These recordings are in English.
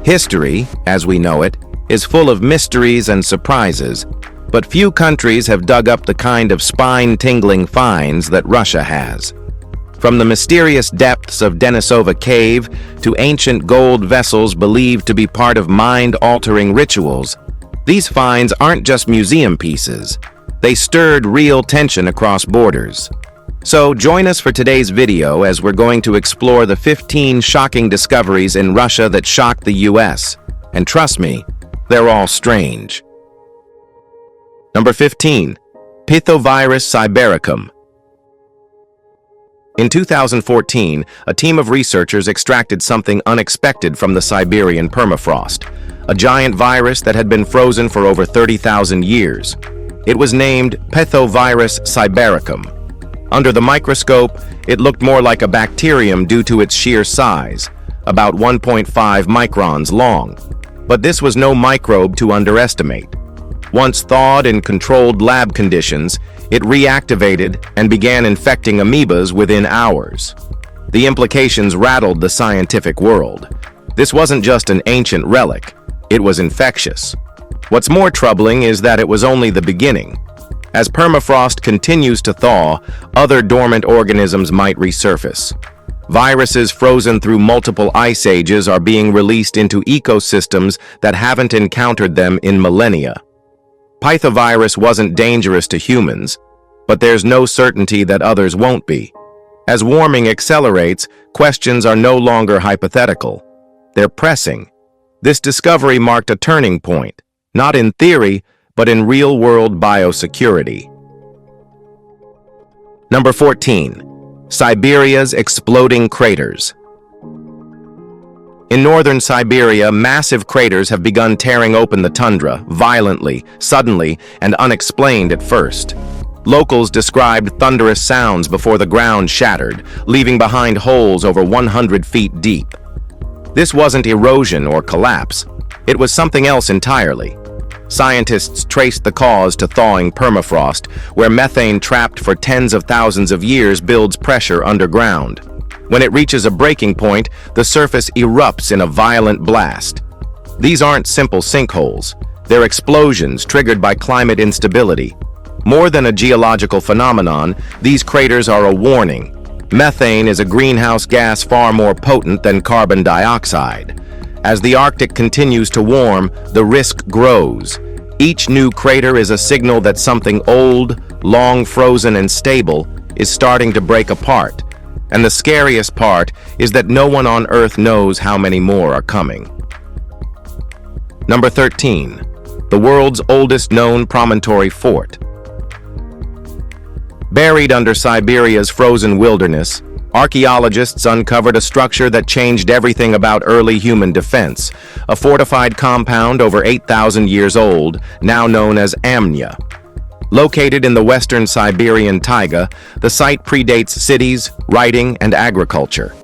History, as we know it, is full of mysteries and surprises, but few countries have dug up the kind of spine-tingling finds that Russia has. From the mysterious depths of Denisovven Cave to ancient gold vessels believed to be part of mind-altering rituals, these finds aren't just museum pieces. They stirred real tension across borders. So join us for today's video as we're going to explore the 15 shocking discoveries in Russia that shocked the US. And trust me, they're all strange. Number 15. Pithovirus sibericum. In 2014, a team of researchers extracted something unexpected from the Siberian permafrost, a giant virus that had been frozen for over 30,000 years. It was named Pithovirus sibericum. Under the microscope, it looked more like a bacterium due to its sheer size, about 1.5 microns long. But this was no microbe to underestimate. Once thawed in controlled lab conditions, it reactivated and began infecting amoebas within hours. The implications rattled the scientific world. This wasn't just an ancient relic, it was infectious. What's more troubling is that it was only the beginning. As permafrost continues to thaw, other dormant organisms might resurface. Viruses frozen through multiple ice ages are being released into ecosystems that haven't encountered them in millennia. Pithovirus wasn't dangerous to humans, but there's no certainty that others won't be. As warming accelerates, questions are no longer hypothetical. They're pressing. This discovery marked a turning point, not in theory, but in real-world biosecurity. Number 14. Siberia's exploding craters. In northern Siberia, massive craters have begun tearing open the tundra, violently, suddenly, and unexplained at first. Locals described thunderous sounds before the ground shattered, leaving behind holes over 100 feet deep. This wasn't erosion or collapse. It was something else entirely. Scientists traced the cause to thawing permafrost, where methane trapped for tens of thousands of years builds pressure underground. When it reaches a breaking point, the surface erupts in a violent blast. These aren't simple sinkholes. They're explosions triggered by climate instability. More than a geological phenomenon, these craters are a warning. Methane is a greenhouse gas far more potent than carbon dioxide. As the Arctic continues to warm, the risk grows. Each new crater is a signal that something old, long frozen and stable is starting to break apart. And the scariest part is that no one on Earth knows how many more are coming. Number 13. The world's oldest known promontory fort. Buried under Siberia's frozen wilderness, archaeologists uncovered a structure that changed everything about early human defense, a fortified compound over 8,000 years old, now known as Amnya. Located in the western Siberian taiga, the site predates cities, writing, and agriculture.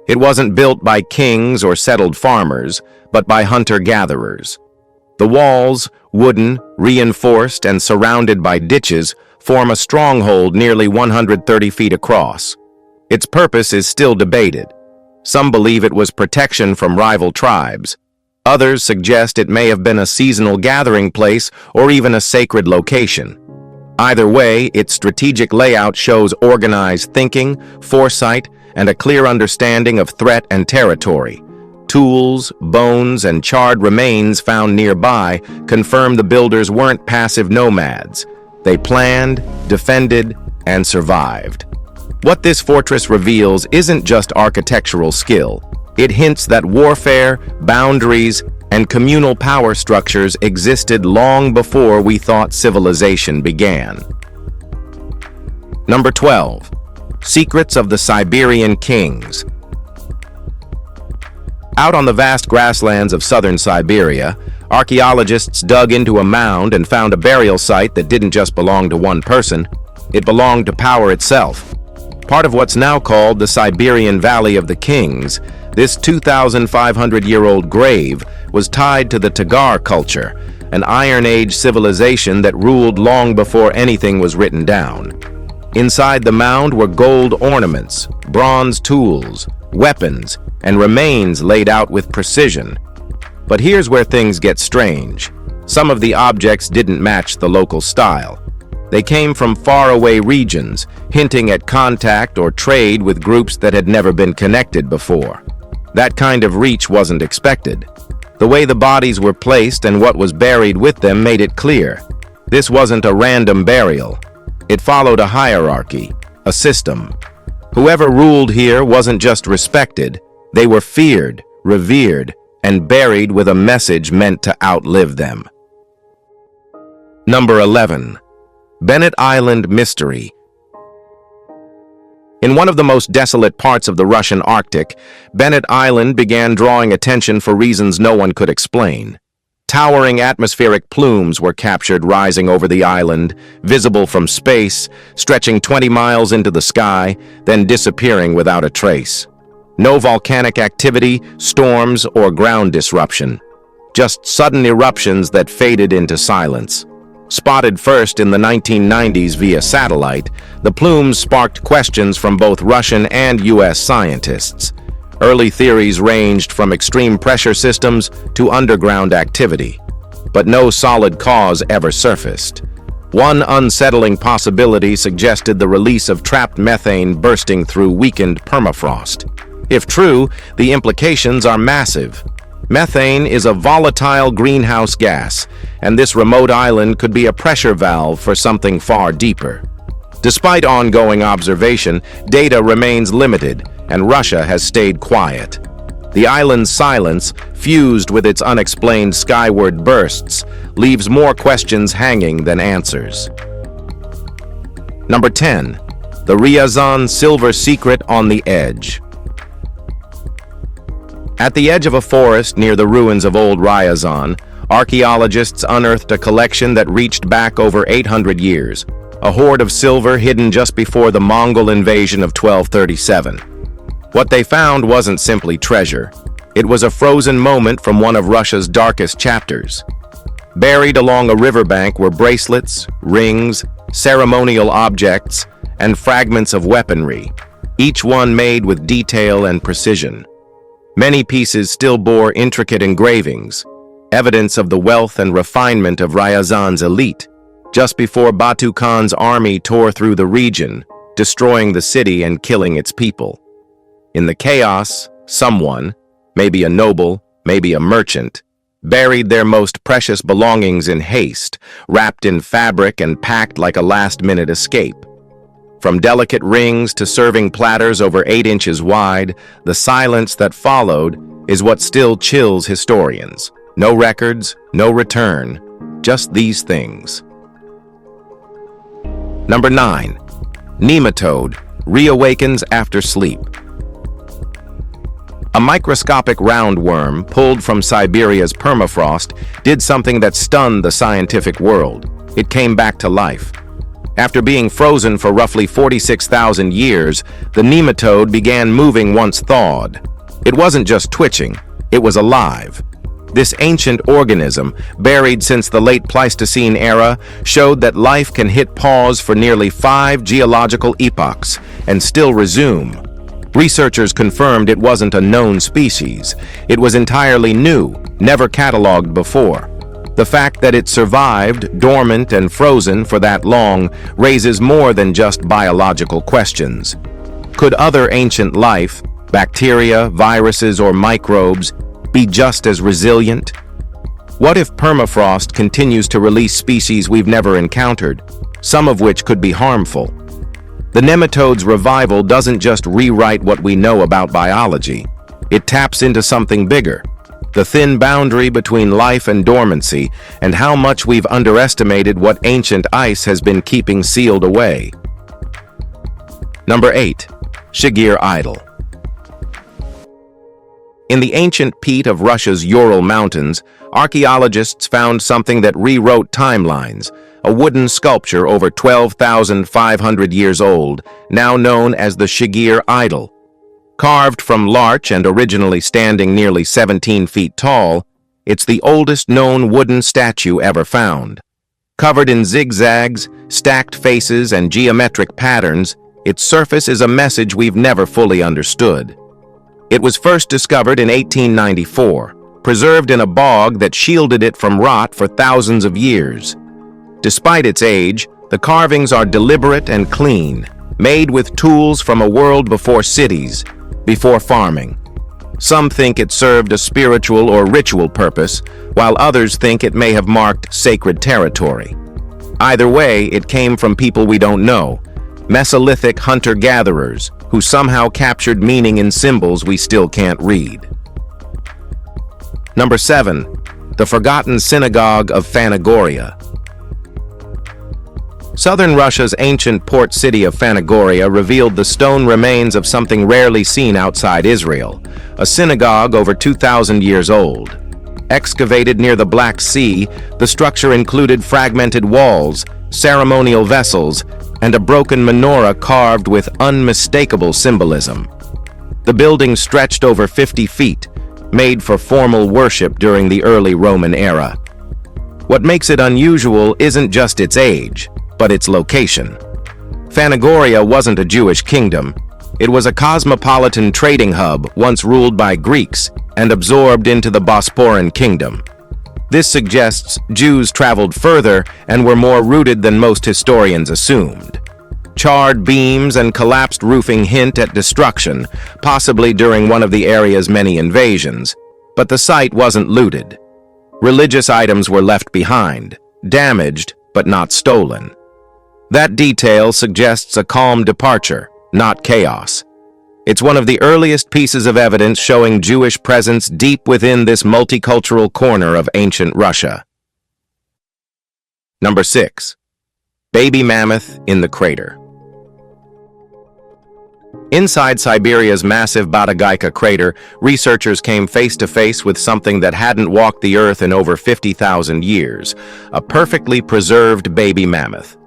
It wasn't built by kings or settled farmers, but by hunter-gatherers. The walls, wooden, reinforced, and surrounded by ditches, form a stronghold nearly 130 feet across. Its purpose is still debated. Some believe it was protection from rival tribes. Others suggest it may have been a seasonal gathering place or even a sacred location. Either way, its strategic layout shows organized thinking, foresight, and a clear understanding of threat and territory. Tools, bones, and charred remains found nearby confirm the builders weren't passive nomads. They planned, defended, and survived. What this fortress reveals isn't just architectural skill. It hints that warfare, boundaries, and communal power structures existed long before we thought civilization began. Number 12. Secrets of the Siberian Kings. Out on the vast grasslands of southern Siberia, archaeologists dug into a mound and found a burial site that didn't just belong to one person, it belonged to power itself. Part of what's now called the Siberian Valley of the Kings, this 2,500-year-old grave was tied to the Tagar culture, an Iron Age civilization that ruled long before anything was written down. Inside the mound were gold ornaments, bronze tools, weapons, and remains laid out with precision. But here's where things get strange. Some of the objects didn't match the local style. They came from faraway regions, hinting at contact or trade with groups that had never been connected before. That kind of reach wasn't expected. The way the bodies were placed and what was buried with them made it clear. This wasn't a random burial. It followed a hierarchy, a system. Whoever ruled here wasn't just respected. They were feared, revered, and buried with a message meant to outlive them. Number 11. Bennett Island Mystery. In one of the most desolate parts of the Russian Arctic, Bennett Island began drawing attention for reasons no one could explain. Towering atmospheric plumes were captured rising over the island, visible from space, stretching 20 miles into the sky, then disappearing without a trace. No volcanic activity, storms, or ground disruption. Just sudden eruptions that faded into silence. Spotted first in the 1990s via satellite, the plumes sparked questions from both Russian and U.S. scientists. Early theories ranged from extreme pressure systems to underground activity, but no solid cause ever surfaced. One unsettling possibility suggested the release of trapped methane bursting through weakened permafrost. If true, the implications are massive. Methane is a volatile greenhouse gas, and this remote island could be a pressure valve for something far deeper. Despite ongoing observation, data remains limited, and Russia has stayed quiet. The island's silence, fused with its unexplained skyward bursts, leaves more questions hanging than answers. Number 10. The Riazan Silver Secret on the Edge. At the edge of a forest near the ruins of old Riazan, archaeologists unearthed a collection that reached back over 800 years, a hoard of silver hidden just before the Mongol invasion of 1237. What they found wasn't simply treasure. It was a frozen moment from one of Russia's darkest chapters. Buried along a riverbank were bracelets, rings, ceremonial objects, and fragments of weaponry, each one made with detail and precision. Many pieces still bore intricate engravings, evidence of the wealth and refinement of Ryazan's elite, just before Batu Khan's army tore through the region, destroying the city and killing its people. In the chaos, someone, maybe a noble, maybe a merchant, buried their most precious belongings in haste, wrapped in fabric and packed like a last-minute escape. From delicate rings to serving platters over 8 inches wide, the silence that followed is what still chills historians. No records, no return, just these things. Number 9. Nematode reawakens after sleep. A microscopic roundworm pulled from Siberia's permafrost did something that stunned the scientific world. It came back to life. After being frozen for roughly 46,000 years, the nematode began moving once thawed. It wasn't just twitching, it was alive. This ancient organism, buried since the late Pleistocene era, showed that life can hit pause for nearly 5 geological epochs and still resume. Researchers confirmed it wasn't a known species. It was entirely new, never cataloged before. The fact that it survived, dormant and frozen for that long, raises more than just biological questions. Could other ancient life, bacteria, viruses, or microbes, be just as resilient? What if permafrost continues to release species we've never encountered, some of which could be harmful? The nematode's revival doesn't just rewrite what we know about biology. It taps into something bigger. The thin boundary between life and dormancy, and how much we've underestimated what ancient ice has been keeping sealed away. Number 8. Shagir Idol. In the ancient peat of Russia's Ural Mountains, archaeologists found something that rewrote timelines, a wooden sculpture over 12,500 years old, now known as the Shagir Idol. Carved from larch and originally standing nearly 17 feet tall, it's the oldest known wooden statue ever found. Covered in zigzags, stacked faces, and geometric patterns, its surface is a message we've never fully understood. It was first discovered in 1894, preserved in a bog that shielded it from rot for thousands of years. Despite its age, the carvings are deliberate and clean, made with tools from a world before cities, before farming. Some think it served a spiritual or ritual purpose, while others think it may have marked sacred territory. Either way, it came from people we don't know, Mesolithic hunter-gatherers who somehow captured meaning in symbols we still can't read. Number 7. The Forgotten Synagogue of Fanugoria. Southern Russia's ancient port city of Fanugoria revealed the stone remains of something rarely seen outside Israel, a synagogue over 2,000 years old. Excavated near the Black Sea, the structure included fragmented walls, ceremonial vessels, and a broken menorah carved with unmistakable symbolism. The building stretched over 50 feet, made for formal worship during the early Roman era. What makes it unusual isn't just its age, but its location. Fanugoria wasn't a Jewish kingdom. It was a cosmopolitan trading hub once ruled by Greeks and absorbed into the Bosporan kingdom. This suggests Jews traveled further and were more rooted than most historians assumed. Charred beams and collapsed roofing hint at destruction, possibly during one of the area's many invasions, but the site wasn't looted. Religious items were left behind, damaged but not stolen. That detail suggests a calm departure, not chaos. It's one of the earliest pieces of evidence showing Jewish presence deep within this multicultural corner of ancient Russia. Number 6. Baby Mammoth in the Crater. Inside Siberia's massive Batagaika crater, researchers came face to face with something that hadn't walked the Earth in over 50,000 years, a perfectly preserved baby mammoth.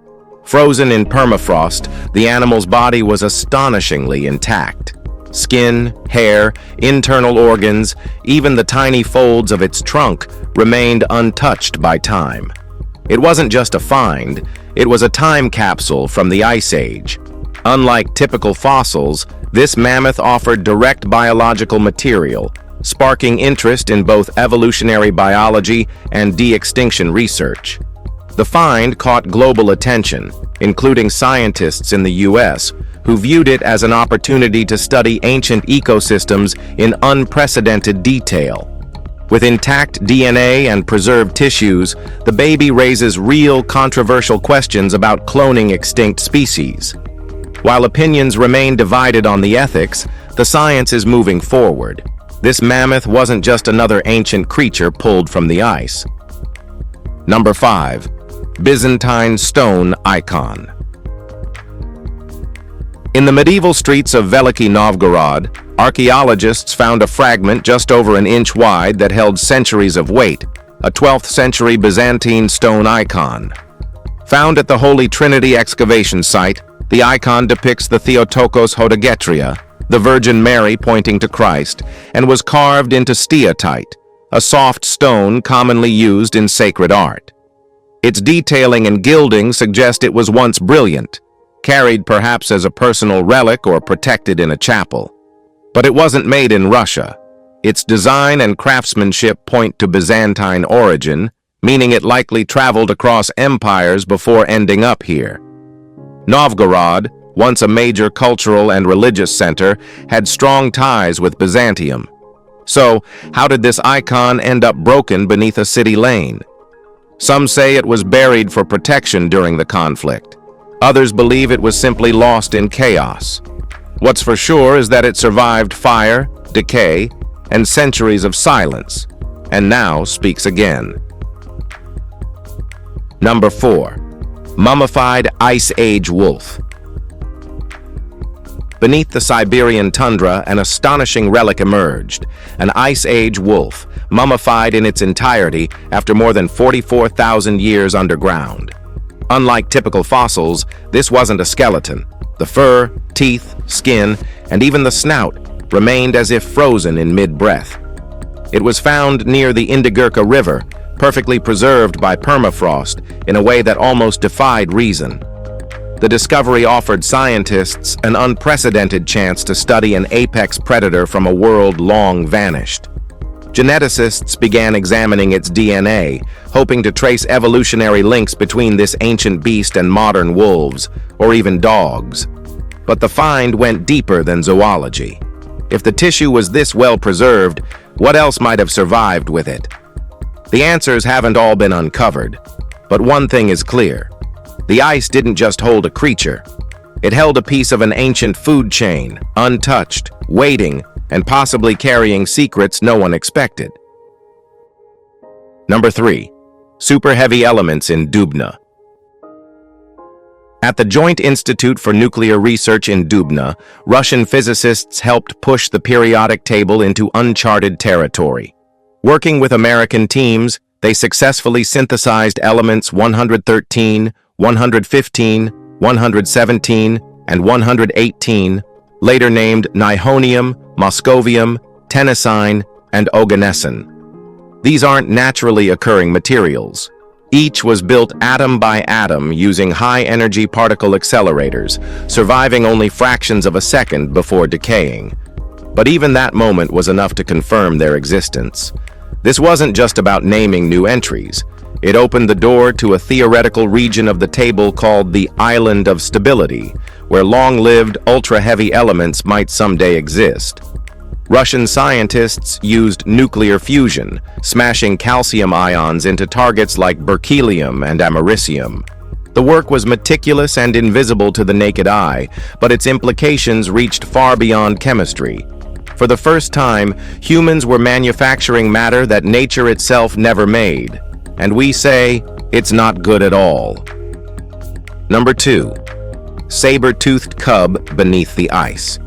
Frozen in permafrost, the animal's body was astonishingly intact. Skin, hair, internal organs, even the tiny folds of its trunk remained untouched by time. It wasn't just a find, it was a time capsule from the Ice Age. Unlike typical fossils, this mammoth offered direct biological material, sparking interest in both evolutionary biology and de-extinction research. The find caught global attention, including scientists in the US, who viewed it as an opportunity to study ancient ecosystems in unprecedented detail. With intact DNA and preserved tissues, the baby raises real controversial questions about cloning extinct species. While opinions remain divided on the ethics, the science is moving forward. This mammoth wasn't just another ancient creature pulled from the ice. Number 5. Byzantine stone icon. In the medieval streets of Veliki Novgorod, archaeologists found a fragment just over an inch wide that held centuries of weight, a 12th century Byzantine stone icon. Found at the Holy Trinity excavation site, the icon depicts the Theotokos Hodogetria, the Virgin Mary pointing to Christ, and was carved into steatite, a soft stone commonly used in sacred art. Its detailing and gilding suggest it was once brilliant, carried perhaps as a personal relic or protected in a chapel. But it wasn't made in Russia. Its design and craftsmanship point to Byzantine origin, meaning it likely traveled across empires before ending up here. Novgorod, once a major cultural and religious center, had strong ties with Byzantium. So, how did this icon end up broken beneath a city lane? Some say it was buried for protection during the conflict. Others believe it was simply lost in chaos. What's for sure is that it survived fire, decay, and centuries of silence, and now speaks again. Number 4. Mummified Ice Age Wolf. Beneath the Siberian tundra, an astonishing relic emerged, an Ice Age wolf, mummified in its entirety after more than 44,000 years underground. Unlike typical fossils, this wasn't a skeleton. The fur, teeth, skin, and even the snout remained as if frozen in mid-breath. It was found near the Indigirka River, perfectly preserved by permafrost in a way that almost defied reason. The discovery offered scientists an unprecedented chance to study an apex predator from a world long vanished. Geneticists began examining its DNA, hoping to trace evolutionary links between this ancient beast and modern wolves, or even dogs. But the find went deeper than zoology. If the tissue was this well preserved, what else might have survived with it? The answers haven't all been uncovered, but one thing is clear. The ice didn't just hold a creature. It held a piece of an ancient food chain, untouched, waiting, and possibly carrying secrets no one expected. Number 3. Superheavy elements in Dubna. At the Joint Institute for Nuclear Research in Dubna, Russian physicists helped push the periodic table into uncharted territory. Working with American teams, they successfully synthesized elements 113, 115, 117, and 118, later named nihonium, moscovium, tennessine, and oganesson. These aren't naturally occurring materials. Each was built atom by atom using high-energy particle accelerators, surviving only fractions of a second before decaying. But even that moment was enough to confirm their existence. This wasn't just about naming new entries. It opened the door to a theoretical region of the table called the Island of Stability, where long-lived, ultra-heavy elements might someday exist. Russian scientists used nuclear fusion, smashing calcium ions into targets like berkelium and americium. The work was meticulous and invisible to the naked eye, but its implications reached far beyond chemistry. For the first time, humans were manufacturing matter that nature itself never made. And we say, it's not good at all. Number 2. Saber-toothed cub beneath the ice.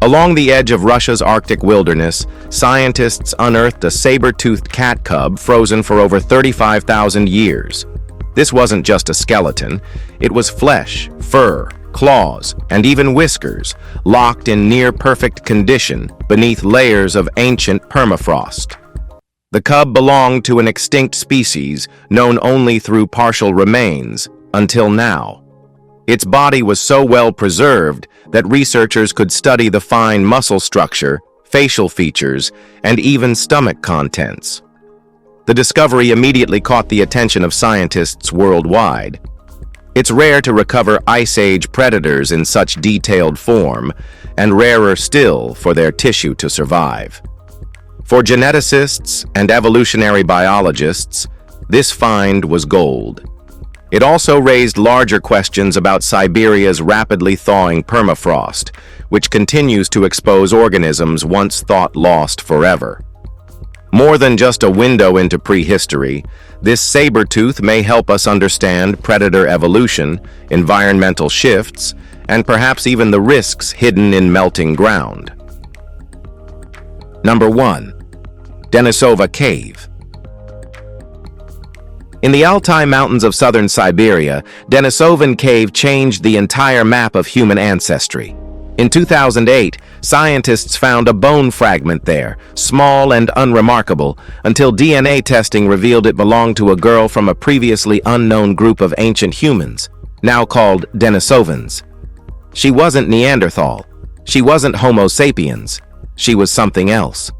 Along the edge of Russia's Arctic wilderness, scientists unearthed a saber-toothed cat cub frozen for over 35,000 years. This wasn't just a skeleton. It was flesh, fur, claws, and even whiskers, locked in near-perfect condition beneath layers of ancient permafrost. The cub belonged to an extinct species known only through partial remains, until now. Its body was so well preserved that researchers could study the fine muscle structure, facial features, and even stomach contents. The discovery immediately caught the attention of scientists worldwide. It's rare to recover Ice Age predators in such detailed form, and rarer still for their tissue to survive. For geneticists and evolutionary biologists, this find was gold. It also raised larger questions about Siberia's rapidly thawing permafrost, which continues to expose organisms once thought lost forever. More than just a window into prehistory, this saber-tooth may help us understand predator evolution, environmental shifts, and perhaps even the risks hidden in melting ground. Number 1. Denisovven Cave. In the Altai Mountains of southern Siberia, Denisovven Cave changed the entire map of human ancestry. In 2008, scientists found a bone fragment there, small and unremarkable, until DNA testing revealed it belonged to a girl from a previously unknown group of ancient humans, now called Denisovans. She wasn't Neanderthal. She wasn't Homo sapiens. She was something else.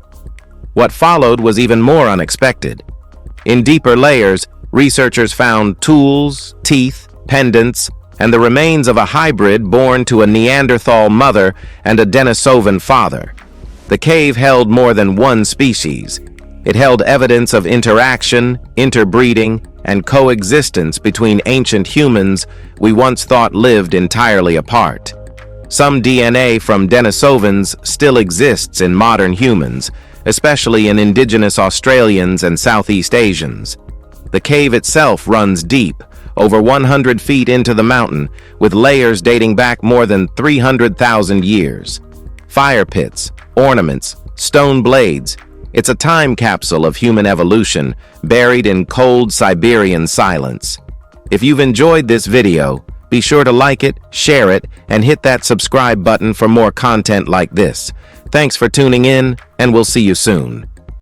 What followed was even more unexpected. In deeper layers, researchers found tools, teeth, pendants, and the remains of a hybrid born to a Neanderthal mother and a Denisovan father. The cave held more than one species. It held evidence of interaction, interbreeding, and coexistence between ancient humans we once thought lived entirely apart. Some DNA from Denisovans still exists in modern humans, especially in indigenous Australians and Southeast Asians. The cave itself runs deep, over 100 feet into the mountain, with layers dating back more than 300,000 years. Fire pits, ornaments, stone blades. It's a time capsule of human evolution, buried in cold Siberian silence. If you've enjoyed this video, be sure to like it, share it, and hit that subscribe button for more content like this. Thanks for tuning in, and we'll see you soon.